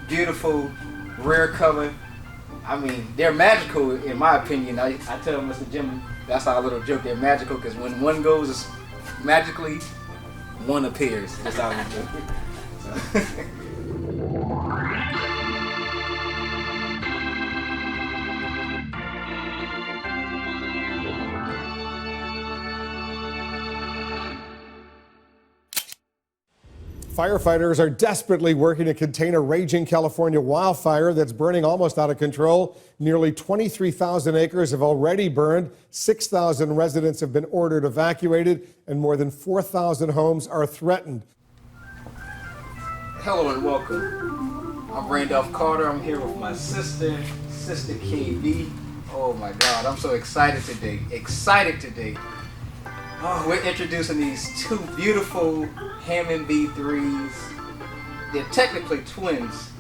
beautiful, rare color. I mean, they're magical in my opinion. I tell Mr. Jim, that's our little joke. They're magical because when one goes, it's magically one appears. That's how we do it. Firefighters are desperately working to contain a raging California wildfire that's burning almost out of control. Nearly 23,000 acres have already burned. 6,000 residents have been ordered evacuated, and more than 4,000 homes are threatened. Hello and welcome. I'm Randolph Carter. I'm here with my sister KB. Oh my God, I'm so excited today. Oh, we're introducing these two beautiful Hammond B3s. They're technically twins.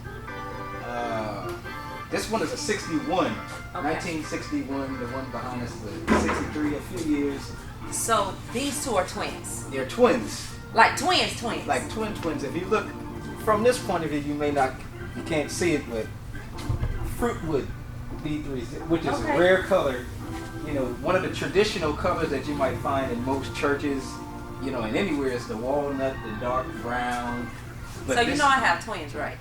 This one is a 61, okay. 1961. The one behind us is a 63, a few years. So these two are twins? They're twins. Like twins? Like twins. If you look from this point of view, you can't see it, but Fruitwood B3s, which is a rare color. You know, one of the traditional colors that you might find in most churches, you know, and anywhere is the walnut, the dark brown. But so you know I have twins, right?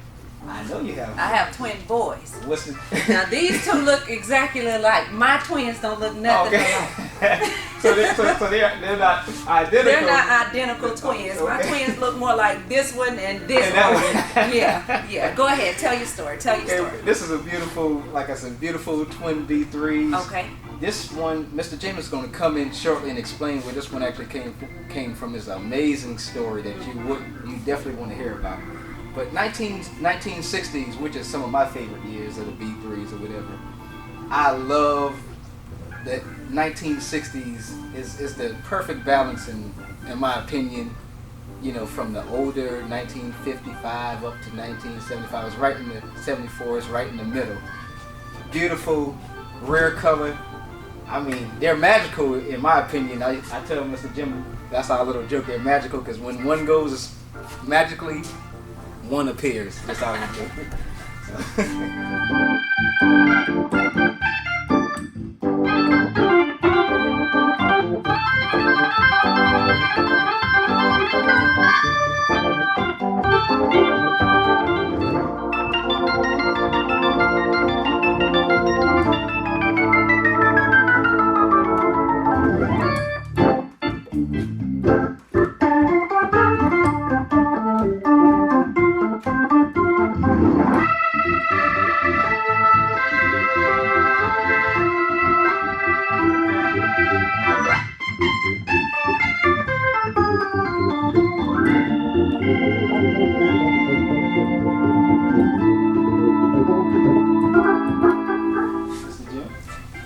I know you have. I have twin boys. What's the Now these two look exactly alike. My twins don't look nothing alike. so they're not identical. They're not identical twins. My twins look more like this one and this one. Yeah. Go ahead, tell your story. This is a beautiful, like I said, beautiful twin B3s. Okay. This one, Mr. James is going to come in shortly and explain where this one actually came from. This amazing story that you definitely want to hear about. But 1960s, which is some of my favorite years of the B3s or whatever, I love that 1960s is the perfect balance in my opinion. You know, from the older 1955 up to 1975, it's right in the 74, it's right in the middle. Beautiful, rare color. I mean, they're magical in my opinion. I tell Mr. Jim, that's our little joke. They're magical because when one goes, it's magically one appears. That's how we do it.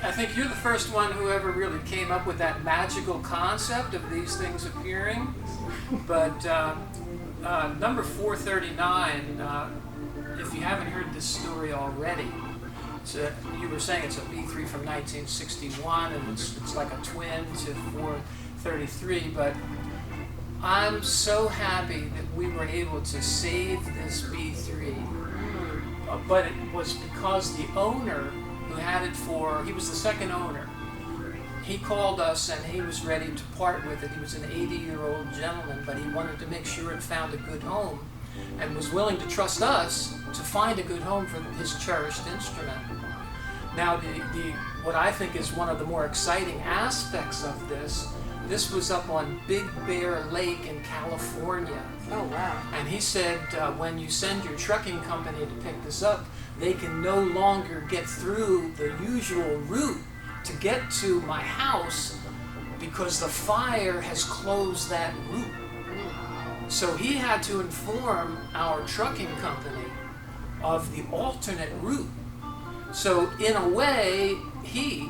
I think you're the first one who ever really came up with that magical concept of these things appearing. But number 439, if you haven't heard this story already, you were saying it's a B3 from 1961 and it's like a twin to 433, but I'm so happy that we were able to save this B3, but it was because the owner who had it he was the second owner. He called us and he was ready to part with it. He was an 80-year-old gentleman, but he wanted to make sure it found a good home and was willing to trust us to find a good home for his cherished instrument. Now, what I think is one of the more exciting aspects of this was up on Big Bear Lake in California. Oh, wow. And he said when you send your trucking company to pick this up, they can no longer get through the usual route to get to my house because the fire has closed that route. So he had to inform our trucking company of the alternate route. So in a way, he,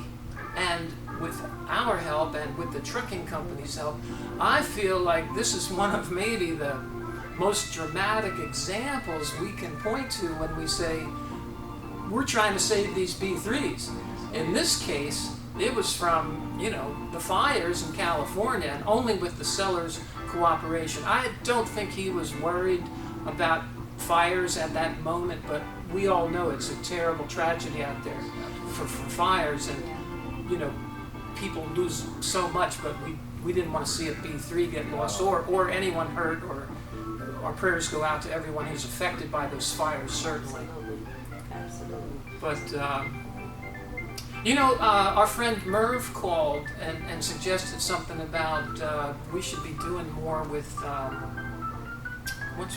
and with our help and with the trucking company's help, I feel like this is one of maybe the most dramatic examples we can point to when we say we're trying to save these B3s. In this case, it was from, the fires in California, and only with the seller's cooperation. I don't think he was worried about fires at that moment, but we all know it's a terrible tragedy out there for fires, and people lose so much, but we didn't want to see a B3 get lost or anyone hurt, or our prayers go out to everyone who's affected by those fires, certainly. Absolutely. But our friend Merv called and suggested something about we should be doing more with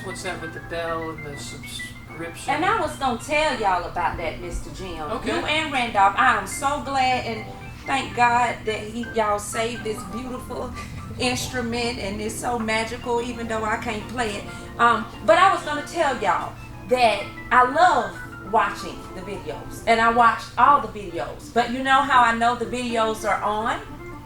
what's that with the bell and the subscription. And I was gonna tell y'all about that, Mr. Jim. Okay. You and Randolph, I am so glad and thank God that y'all saved this beautiful instrument, and it's so magical, even though I can't play it. But I was gonna tell y'all that I love watching the videos, and I watched all the videos. But you know how I know the videos are on?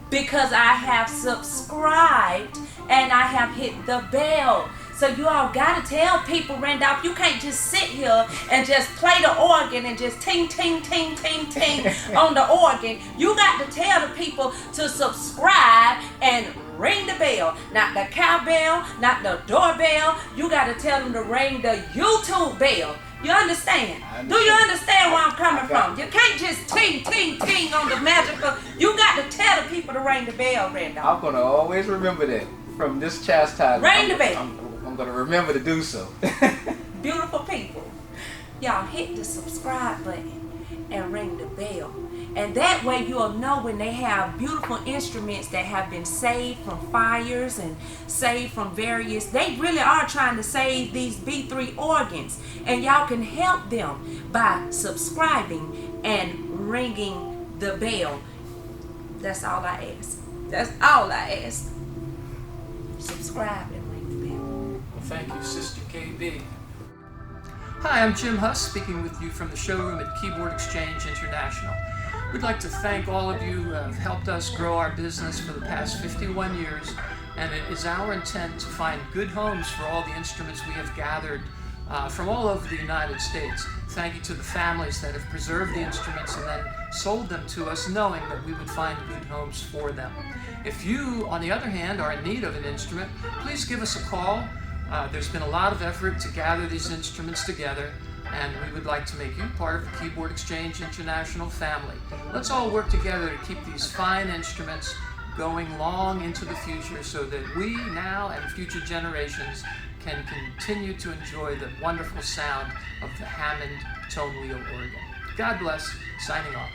Because I have subscribed and I have hit the bell. So you all gotta tell people, Randolph, you can't just sit here and just play the organ and just ting, ting, ting, ting, ting on the organ. You got to tell the people to subscribe and ring the bell. Not the cowbell, not the doorbell. You got to tell them to ring the YouTube bell. You understand? Do you understand where I'm coming from? You can't just ting, ting, ting on the magical. You got to tell the people to ring the bell, Randolph. I'm going to always remember that from this chastisement. Ring the bell. I'm going to remember to do so. Beautiful people, y'all hit the subscribe button and ring the bell. And that way you'll know when they have beautiful instruments that have been saved from fires and saved from various, they really are trying to save these B3 organs. And y'all can help them by subscribing and ringing the bell. That's all I ask. That's all I ask. Subscribe and ring the bell. Well, thank you, Sister KB. Hi, I'm Jim Huss, speaking with you from the showroom at Keyboard Exchange International. We'd like to thank all of you who have helped us grow our business for the past 51 years, and it is our intent to find good homes for all the instruments we have gathered from all over the United States. Thank you to the families that have preserved the instruments and then sold them to us, knowing that we would find good homes for them. If you, on the other hand, are in need of an instrument, please give us a call. There's been a lot of effort to gather these instruments together, and we would like to make you part of the Keyboard Exchange International family. Let's all work together to keep these fine instruments going long into the future so that we now and future generations can continue to enjoy the wonderful sound of the Hammond tone wheel organ. God bless. Signing off.